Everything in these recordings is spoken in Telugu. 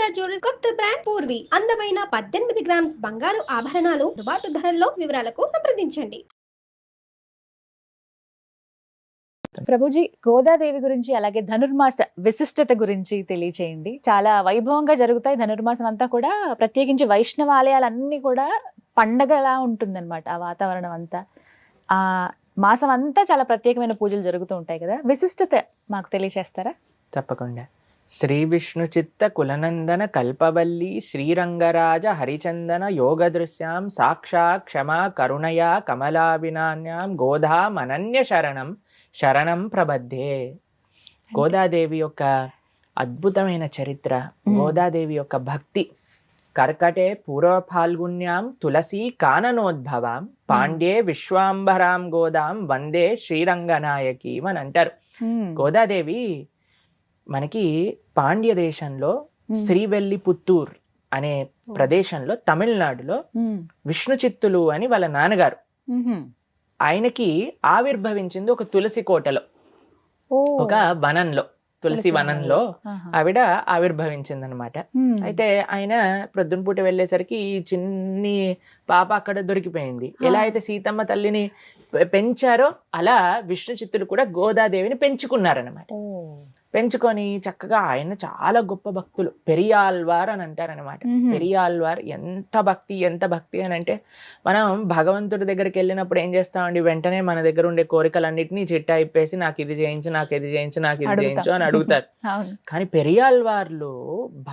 సునీత జ్యువెలర్స్ కొత్త బ్రాండ్ పూర్వి. అందమైన 18 గ్రామ్స్ బంగారు ఆభరణాలు దుబాటు ధరల్లో. వివరాలకు సంప్రదించండి. ప్రభుజీ, గోదాదేవి గురించి అలాగే ధనుర్మాస విశిష్టత గురించి తెలియచేయండి. చాలా వైభవంగా జరుగుతాయి ధనుర్మాసం అంతా కూడా. ప్రత్యేకించి వైష్ణవ ఆలయాలన్నీ కూడా పండగలా ఉంటుందన్నమాట. ఆ వాతావరణం అంతా, ఆ మాసం అంతా చాలా ప్రత్యేకమైన పూజలు జరుగుతూ ఉంటాయి కదా. విశిష్టత మాకు తెలియచేస్తారా? తప్పకుండా. శ్రీ విష్ణు చిత్త కులనందన కల్పవల్లి శ్రీరంగరాజ హరిచందన యోగదృశ్యాం సాక్షాత్ క్షమా కరుణయా కమలాభినాన్యాం గోదా మనన్య శరణం ప్రబద్ధే. గోదాదేవి యొక్క అద్భుతమైన చరిత్ర, గోదాదేవి యొక్క భక్తి. కర్కటే పూర్వ ఫాల్గుణ్యాం తులసీ కాననోద్భవాం పాండ్యే విశ్వాంబరాం గోదాం వందే శ్రీరంగనాయకి అని అంటారు. గోదాదేవి మనకి పాండ్య దేశంలో శ్రీవెల్లిపుత్తూర్ అనే ప్రదేశంలో, తమిళనాడులో విష్ణు చిత్తులు అని వాళ్ళ నాన్నగారు, ఆయనకి ఆవిర్భవించింది ఒక తులసి కోటలో, ఒక వనంలో, తులసి వనంలో ఆవిడ ఆవిర్భవించింది అనమాట. అయితే ఆయన ప్రొద్దున పూట వెళ్ళేసరికి ఈ చిన్ని పాప అక్కడ దొరికిపోయింది. ఎలా అయితే సీతమ్మ తల్లిని పెంచారో అలా విష్ణు చిత్తులు కూడా గోదాదేవిని పెంచుకున్నారనమాట. పెంచుకొని చక్కగా, ఆయన చాలా గొప్ప భక్తులు, పెరియాల్వార్ అని అంటారనమాట. పెరియాల్వార్ ఎంత భక్తి అని అంటే, మనం భగవంతుడి దగ్గరికి వెళ్ళినప్పుడు ఏం చేస్తామండి, వెంటనే మన దగ్గర ఉండే కోరికలన్నిటినీ చిట్టా ఇప్పేసి నాకు ఇది చేయించు, నాకు ఇది చేయించు, నాకు ఇది చేయించు అని అడుగుతారు. కానీ పెరియాల్వార్లు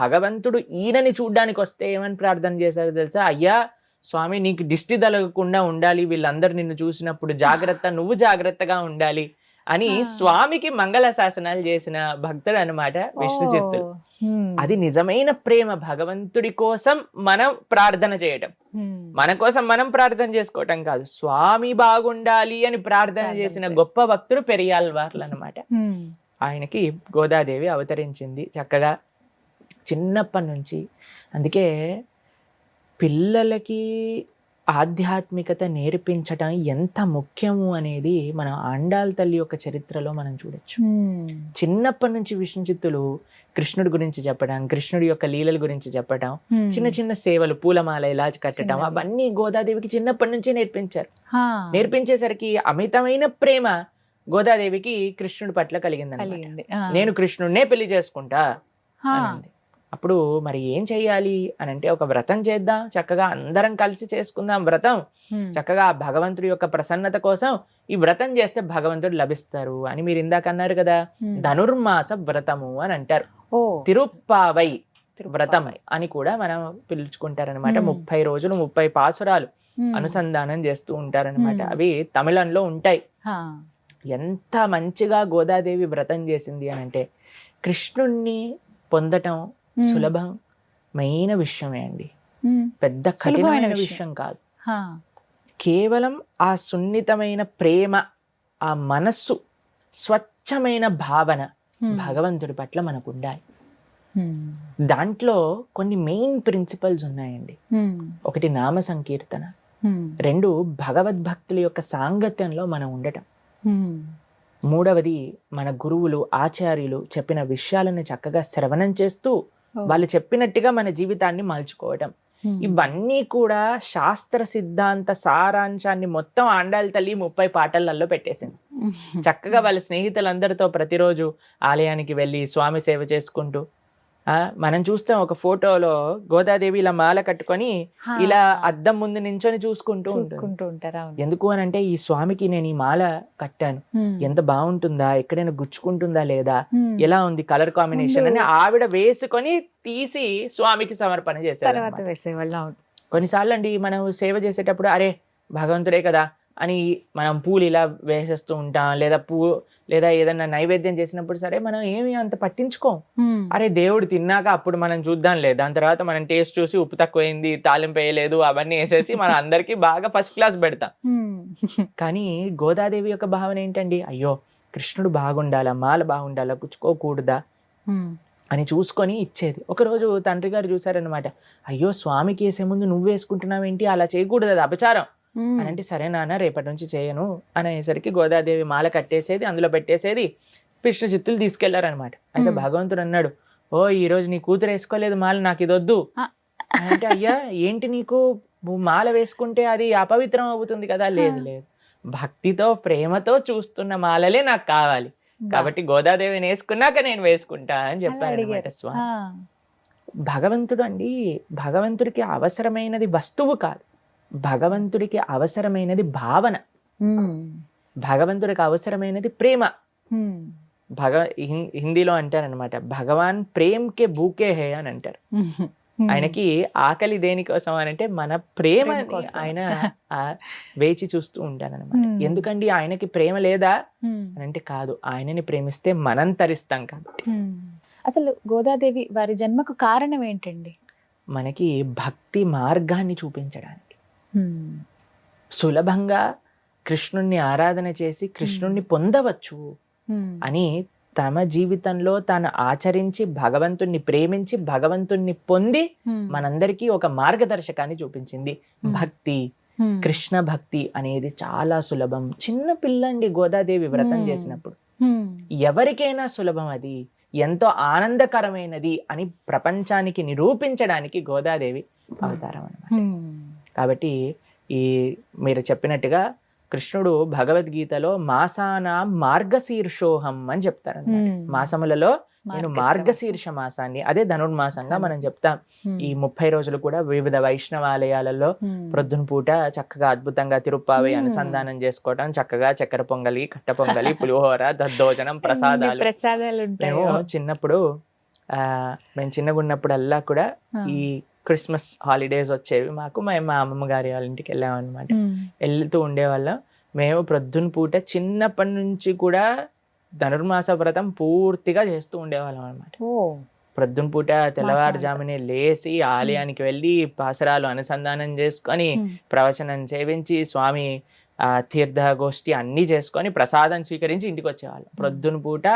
భగవంతుడు ఈయనని చూడ్డానికి వస్తే ఏమని ప్రార్థన చేశారు తెలుసా? అయ్యా స్వామి, నీకు దిష్టి తగలకుండా ఉండాలి, వీళ్ళందరూ నిన్ను చూసినప్పుడు జాగ్రత్త, నువ్వు జాగ్రత్తగా ఉండాలి అని స్వామికి మంగళ శాసనాలు చేసిన భక్తుడు అనమాట విష్ణు చిత్తులు. అది నిజమైన ప్రేమ. భగవంతుడి కోసం మనం ప్రార్థన చేయటం, మన కోసం మనం ప్రార్థన చేసుకోవటం కాదు, స్వామి బాగుండాలి అని ప్రార్థన చేసిన గొప్ప భక్తుడు పెరియాల్వార్లు అనమాట. ఆయనకి గోదాదేవి అవతరించింది చక్కగా చిన్నప్పటి నుంచి. అందుకే పిల్లలకి ఆధ్యాత్మికత నేర్పించటం ఎంత ముఖ్యము అనేది మనం ఆండాళ్ తల్లి యొక్క చరిత్రలో మనం చూడొచ్చు. చిన్నప్పటి నుంచి విష్ణు చిత్తులు కృష్ణుడి గురించి చెప్పడం, కృష్ణుడి యొక్క లీలల గురించి చెప్పడం, చిన్న చిన్న సేవలు, పూలమాల ఇలా కట్టడం, అవన్నీ గోదాదేవికి చిన్నప్పటి నుంచి నేర్పించారు. నేర్పించేసరికి అమితమైన ప్రేమ గోదాదేవికి కృష్ణుడి పట్ల కలిగింది. నేను కృష్ణుడినే పెళ్లి చేసుకుంటా అనింది. అప్పుడు మరి ఏం చెయ్యాలి అని అంటే, ఒక వ్రతం చేద్దాం, చక్కగా అందరం కలిసి చేసుకుందాం వ్రతం, చక్కగా భగవంతుడి యొక్క ప్రసన్నత కోసం ఈ వ్రతం చేస్తే భగవంతుడు లభిస్తారు అని మీరు ఇందాక అన్నారు కదా. ధనుర్మాస వ్రతము అని అంటారు, తిరుప్పావై వ్రతం అని కూడా మనం పిలుచుకుంటారనమాట. 30 రోజులు 30 పాసురాలు అనుసంధానం చేస్తూ ఉంటారనమాట. అవి తమిళంలో ఉంటాయి. ఎంత మంచిగా గోదాదేవి వ్రతం చేసింది అని అంటే, కృష్ణుణ్ణి పొందటం సులభమైన విషయమే అండి, పెద్ద కఠినమైన విషయం కాదు. కేవలం ఆ సున్నితమైన ప్రేమ, ఆ మనస్సు, స్వచ్ఛమైన భావన భగవంతుడి పట్ల మనకు ఉండాలి. దాంట్లో కొన్ని మెయిన్ ప్రిన్సిపల్స్ ఉన్నాయండి. ఒకటి నామ సంకీర్తన, 2 భగవద్భక్తుల యొక్క సాంగత్యంలో మనం ఉండటం, 3వది మన గురువులు ఆచార్యులు చెప్పిన విషయాలను చక్కగా శ్రవణం చేస్తూ వాళ్ళు చెప్పినట్టుగా మన జీవితాన్ని మలుచుకోవటం. ఇవన్నీ కూడా శాస్త్ర సిద్ధాంత సారాంశాన్ని మొత్తం ఆండాళ్ తల్లి 30 పాటలలో పెట్టేసింది. చక్కగా వాళ్ళ స్నేహితులందరితో ప్రతిరోజు ఆలయానికి వెళ్ళి స్వామి సేవ చేసుకుంటూ, మనం చూస్తాం ఒక ఫోటోలో గోదాదేవి ఇలా మాల కట్టుకొని ఇలా అద్దం ముందు నించొని చూసుకుంటూ ఉంటారు. ఎందుకు అని అంటే, ఈ స్వామికి నేను ఈ మాల కట్టాను, ఎంత బాగుంటుందా, ఎక్కడైనా గుచ్చుకుంటుందా లేదా, ఎలా ఉంది కలర్ కాంబినేషన్ అని ఆవిడ వేసుకొని తీసి స్వామికి సమర్పణ చేశారు. కొన్నిసార్లు అండి మనం సేవ చేసేటప్పుడు, అరే భగవంతుడే కదా అని మనం పూలు ఇలా వేసేస్తూ ఉంటాం, లేదా ఏదన్నా నైవేద్యం చేసినప్పుడు సరే మనం ఏమి అంత పట్టించుకోం. అరే దేవుడు తిన్నాక అప్పుడు మనం చూద్దాంలే, దాని తర్వాత మనం టేస్ట్ చూసి ఉప్పు తక్కువైంది, తాలింపు వేయలేదు, అవన్నీ వేసేసి మనం అందరికి బాగా ఫస్ట్ క్లాస్ పెడతాం. కానీ గోదాదేవి యొక్క భావన ఏంటండి, అయ్యో కృష్ణుడు బాగుండాలా, మాల బాగుండాలా, గుచ్చుకోకూడదా అని చూసుకొని ఇచ్చేది. ఒకరోజు తండ్రి గారు చూసారనమాట, అయ్యో స్వామికి వేసే ముందు నువ్వు వేసుకుంటున్నావేంటి, అలా చేయకూడదు, అది అపచారం అని అంటే, సరే నాన్న రేపటి నుంచి చేయను అనేసరికి గోదాదేవి మాల కట్టేసేది, అందులో పెట్టేసేది, విష్ణు చిత్తులు తీసుకెళ్లారనమాట. అయితే భగవంతుడు అన్నాడు, ఓ ఈ రోజు నీ కూతురు వేసుకోలేదు మాల, నాకు ఇది వద్దు ఆ. అంటే అయ్యా ఏంటి నీకు, నువ్వు మాల వేసుకుంటే అది అపవిత్రం అవుతుంది కదా. లేదు లేదు, భక్తితో ప్రేమతో చూస్తున్న మాలలే నాకు కావాలి, కాబట్టి గోదాదేవిని వేసుకున్నాక నేను వేసుకుంటా అని చెప్పారు అనమాట స్వామి. భగవంతుడు అండి, భగవంతుడికి అవసరమైనది వస్తువు కాదు, భగవంతుడికి అవసరమైనది భావన, భగవంతుడికి అవసరమైనది ప్రేమ. హిందీలో అంటారనమాట, భగవాన్ ప్రేమ్ కే భూకే హే అని అంటారు. ఆయనకి ఆకలి దేనికోసం అని అంటే మన ప్రేమ ఆయన వేచి చూస్తూ ఉంటానన్నమాట. ఎందుకండి ఆయనకి ప్రేమ లేదా అని అంటే కాదు, ఆయనని ప్రేమిస్తే మనం తరిస్తాం కాబట్టి. అసలు గోదాదేవి వారి జన్మకు కారణం ఏంటండి? మనకి భక్తి మార్గాన్ని చూపించడానికి, సులభంగా కృష్ణుణ్ణి ఆరాధన చేసి కృష్ణుణ్ణి పొందవచ్చు అని తమ జీవితంలో తాను ఆచరించి భగవంతుణ్ణి ప్రేమించి భగవంతుణ్ణి పొంది మనందరికీ ఒక మార్గదర్శకాన్ని చూపించింది. భక్తి, కృష్ణ భక్తి అనేది చాలా సులభం. చిన్న పిల్లండి గోదాదేవి వ్రతం చేసినప్పుడు ఎవరికైనా సులభం, అది ఎంతో ఆనందకరమైనది అని ప్రపంచానికి నిరూపించడానికి గోదాదేవి అవతారం అన్నమాట. కాబట్టి ఈ మీరు చెప్పినట్టుగా కృష్ణుడు భగవద్గీతలో మాసానా మార్గశీర్షోహం అని చెప్తారు. మాసములలో నేను మార్గశీర్ష మాసాన్ని, అదే ధనుర్మాసంగా మనం చెప్తాం. ఈ 30 రోజులు కూడా వివిధ వైష్ణవాలయాలలో ప్రొద్దున పూట చక్కగా అద్భుతంగా తిరుప్పావై అనుసంధానం చేసుకోవటం, చక్కగా చక్కెర పొంగలి, కట్ట పొంగలి, పులిహోర, దద్దోజనం, ప్రసాదాలు. మేము చిన్నప్పుడు మేము చిన్నగా ఉన్నప్పుడల్లా కూడా ఈ క్రిస్మస్ హాలిడేస్ వచ్చేవి మాకు, మా అమ్మమ్మ గారి వాళ్ళ ఇంటికి వెళ్ళామన్నమాట. వెళ్తూ ఉండేవాళ్ళం. మేము ప్రొద్దున పూట చిన్నప్పటి నుంచి కూడా ధనుర్మాస వ్రతం పూర్తిగా చేస్తూ ఉండేవాళ్ళం అనమాట. ప్రొద్దున పూట తెల్లవారుజామునే లేచి ఆలయానికి వెళ్ళి పాసరాలు అనుసంధానం చేసుకొని ప్రవచనం సేవించి స్వామి తీర్థగోష్ఠి అన్ని చేసుకొని ప్రసాదం స్వీకరించి ఇంటికి వచ్చేవాళ్ళం. ప్రొద్దున పూట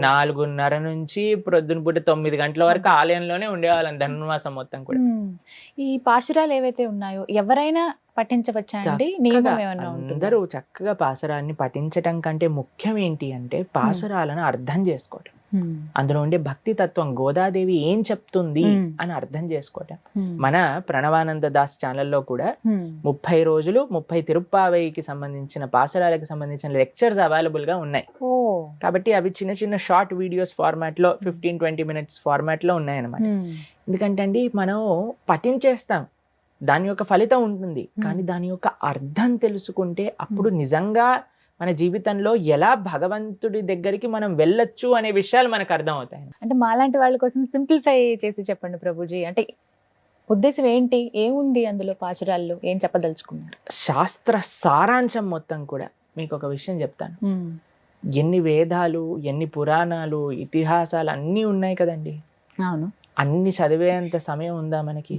4:30 నుంచి ప్రొద్దున పూట 9 గంటల వరకు ఆలయంలోనే ఉండేవాళ్ళం ధనుర్మాసం మొత్తం కూడా. ఈ పాశురాలు ఏవైతే ఉన్నాయో ఎవరైనా పఠించవచ్చా అండి? అందరూ చక్కగా పాసురాన్ని పఠించటం కంటే ముఖ్యం ఏంటి అంటే పాసురాలను అర్థం చేసుకోవటం, అందులో ఉండే భక్తి తత్వం, గోదాదేవి ఏం చెప్తుంది అని అర్థం చేసుకోవటం. మన ప్రణవానంద దాస్ ఛానల్లో కూడా 30 రోజులు 30 తిరుప్పావైకి సంబంధించిన పాసురాలకు సంబంధించిన లెక్చర్స్ అవైలబుల్ గా ఉన్నాయి. కాబట్టి అవి చిన్న చిన్న షార్ట్ వీడియోస్ ఫార్మాట్ లో 15-20 minutes ఫార్మాట్ లో ఉన్నాయన్నమాట. ఎందుకంటే అండి మనం పఠించేస్తాం, దాని యొక్క ఫలితం ఉంటుంది, కానీ దాని యొక్క అర్థం తెలుసుకుంటే అప్పుడు నిజంగా మన జీవితంలో ఎలా భగవంతుడి దగ్గరికి మనం వెళ్ళొచ్చు అనే విషయాలు మనకు అర్థం అవుతాయి. అంటే మాలాంటి వాళ్ళ కోసం సింప్లిఫై చేసి చెప్పండి ప్రభుజీ, అంటే ఉద్దేశం ఏంటి, ఏముంది అందులో పాశురాల్లో, ఏం చెప్పదలుచుకున్నారు? శాస్త్ర సారాంశం మొత్తం కూడా మీకు ఒక విషయం చెప్తాను. ఎన్ని వేదాలు, ఎన్ని పురాణాలు, ఇతిహాసాలు అన్నీ ఉన్నాయి కదండి. అవును, అన్ని చదివేంత సమయం ఉందా మనకి?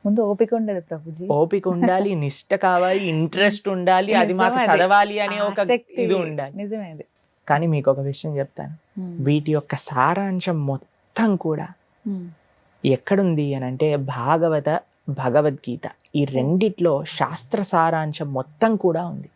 ముందు ఓపిక ఉండదు ప్రభుజీ. ఓపిక ఉండాలి, నిష్ట కావాలి, ఇంట్రెస్ట్ ఉండాలి, అది మాకు చదవాలి అనే ఒక ఇది ఉండాలి. నిజమేది. కానీ మీకు ఒక విషయం చెప్తాను, వీటి యొక్క సారాంశం మొత్తం కూడా ఎక్కడుంది అని అంటే భగవద్గీత, ఈ రెండిట్లో శాస్త్ర సారాంశం మొత్తం కూడా ఉంది.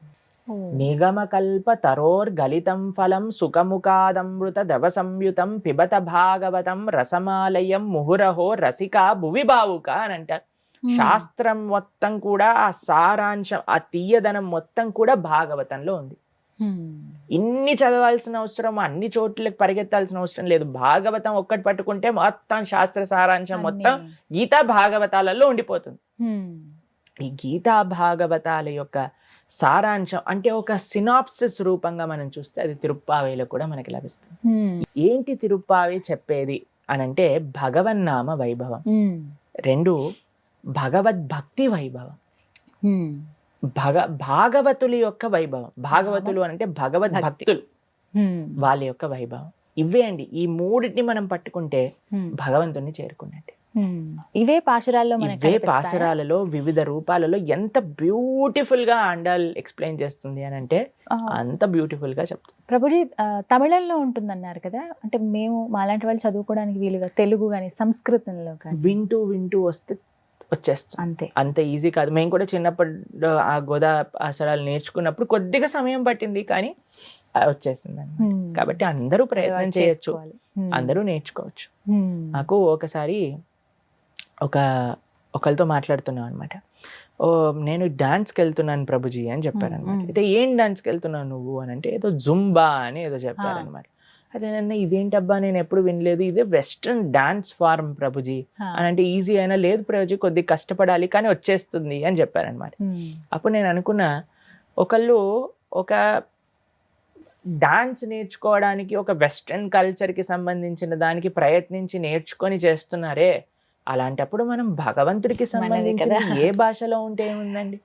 నిగమకల్ప తరోర్ గలితం ఫలం సుఖముఖాదమృత దవ సంయుతం పిబత భాగవతం రసమాలయం ముహురహో రసిక భువి భావుక అని అంటారు. శాస్త్రం మొత్తం కూడా ఆ సారాంశం, ఆ తీయదనం మొత్తం కూడా భాగవతంలో ఉంది. ఇన్ని చదవాల్సిన అవసరం, అన్ని చోట్లకి పరిగెత్తాల్సిన అవసరం లేదు. భాగవతం ఒక్కటి పట్టుకుంటే మొత్తం శాస్త్ర సారాంశం మొత్తం గీతా భాగవతాలలో ఉండిపోతుంది. ఈ గీతా భాగవతాల యొక్క సారాంశం అంటే ఒక సినాప్సిస్ రూపంగా మనం చూస్తే అది తిరుప్పావేలో కూడా మనకి లభిస్తుంది. ఏంటి తిరుప్పావే చెప్పేది అని అంటే భగవన్నామ వైభవం, 2 భగవద్భక్తి వైభవం, భాగవతుల యొక్క వైభవం. భాగవతులు అంటే భగవద్భక్తులు, వాళ్ళ యొక్క వైభవం. ఇవే అండి, ఈ 3ని మనం పట్టుకుంటే భగవంతుని చేరుకున్నట్టే. ఇవే పాశురాలలో వివిధ రూపాలలో ఎంత బ్యూటిఫుల్ గా ఆండాల్ ఎక్స్ప్లెయిన్ చేస్తుంది అని అంటే అంత బ్యూటిఫుల్ గా చెప్తుంది. ప్రభుజీ తమిళంలో ఉంటుందన్నారు కదా, అంటే మేము మాలాంటి వాళ్ళు చదువుకోవడానికి వీలుగా తెలుగు కానీ సంస్కృతంలో కానీ వింటూ వస్తే వచ్చేస్తాం. అంతే, అంత ఈజీ కాదు. మేము కూడా చిన్నప్పుడు ఆ గోదా పాశురాలు నేర్చుకున్నప్పుడు కొద్దిగా సమయం పట్టింది, కానీ వచ్చేసింది అన్నమాట. కాబట్టి అందరూ ప్రయత్నం చేయొచ్చు, అందరూ నేర్చుకోవచ్చు. నాకు ఒకసారి ఒకరితో మాట్లాడుతున్నాం అనమాట. ఓ నేను డాన్స్కి వెళ్తున్నాను ప్రభుజీ అని చెప్పారనమాట. అయితే ఏం డాన్స్కి వెళ్తున్నావు నువ్వు అని అంటే ఏదో జుంబా అని ఏదో చెప్పారనమాట. అదే నన్ను ఇదేంటబ్బా నేను ఎప్పుడు వినలేదు, ఇదే వెస్ట్రన్ డాన్స్ ఫార్మ్ ప్రభుజీ అని అంటే ఈజీ అయినా లేదు ప్రభుజీ కొద్దిగా కష్టపడాలి కానీ వచ్చేస్తుంది అని చెప్పారనమాట. అప్పుడు నేను అనుకున్నా ఒకళ్ళు ఒక డాన్స్ నేర్చుకోవడానికి ఒక వెస్ట్రన్ కల్చర్కి సంబంధించిన దానికి ప్రయత్నించి నేర్చుకొని చేస్తున్నారే, అలాంటప్పుడు మనం భగవంతుడికి సంబంధించిన ఏ భాషలో ఉంటే ఏముందండి,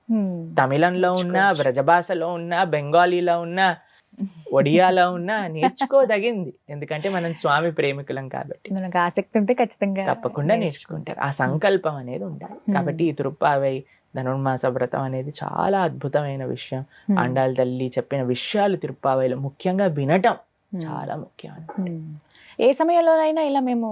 తమిళంలో ఉన్నా, వ్రజ భాషలో ఉన్నా, బెంగాలీలో ఉన్నా, ఒడియాలో ఉన్నా నేర్చుకోదగింది. ఎందుకంటే మనం స్వామి ప్రేమికులం కాబట్టి. మనకు ఆసక్తి ఉంటే ఖచ్చితంగా తప్పకుండా నేర్చుకుంటారు. ఆ సంకల్పం అనేది ఉండాలి. కాబట్టి ఈ తిరుప్పావై ధనుర్మాస వ్రతం అనేది చాలా అద్భుతమైన విషయం. ఆండాళ్ళ తల్లి చెప్పిన విషయాలు తిరుప్పావైలో ముఖ్యంగా వినటం చాలా ముఖ్యం. ఏ సమయంలోనైనా ఇలా మేము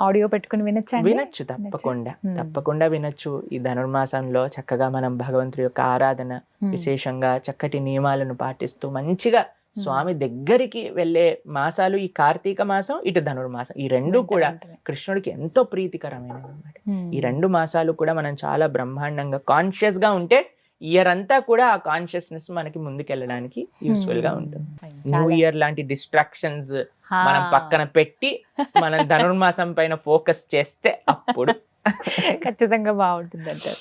ఆడియో పెట్టుకుని వినొచ్చు, తప్పకుండా వినొచ్చు. ఈ ధనుర్మాసంలో చక్కగా మనం భగవంతుడి యొక్క ఆరాధన విశేషంగా చక్కటి నియమాలను పాటిస్తూ మంచిగా స్వామి దగ్గరికి వెళ్ళే మాసాలు ఈ కార్తీక మాసం, ఇటు ధనుర్మాసం, ఈ రెండు కూడా కృష్ణుడికి ఎంతో ప్రీతికరమైనవి అన్నమాట. ఈ 2 మాసాలు కూడా మనం చాలా బ్రహ్మాండంగా కాన్షియస్ గా ఉంటే ఇయర్ అంతా కూడా ఆ కాన్షియస్నెస్ మనకి ముందుకెళ్ళడానికి యూస్ఫుల్ గా ఉంటుంది. న్యూ ఇయర్ లాంటి డిస్ట్రాక్షన్స్ మనం పక్కన పెట్టి మనం ధనుర్మాసం పైన ఫోకస్ చేస్తే అప్పుడు ఖచ్చితంగా బాగుంటుంది అంటారు.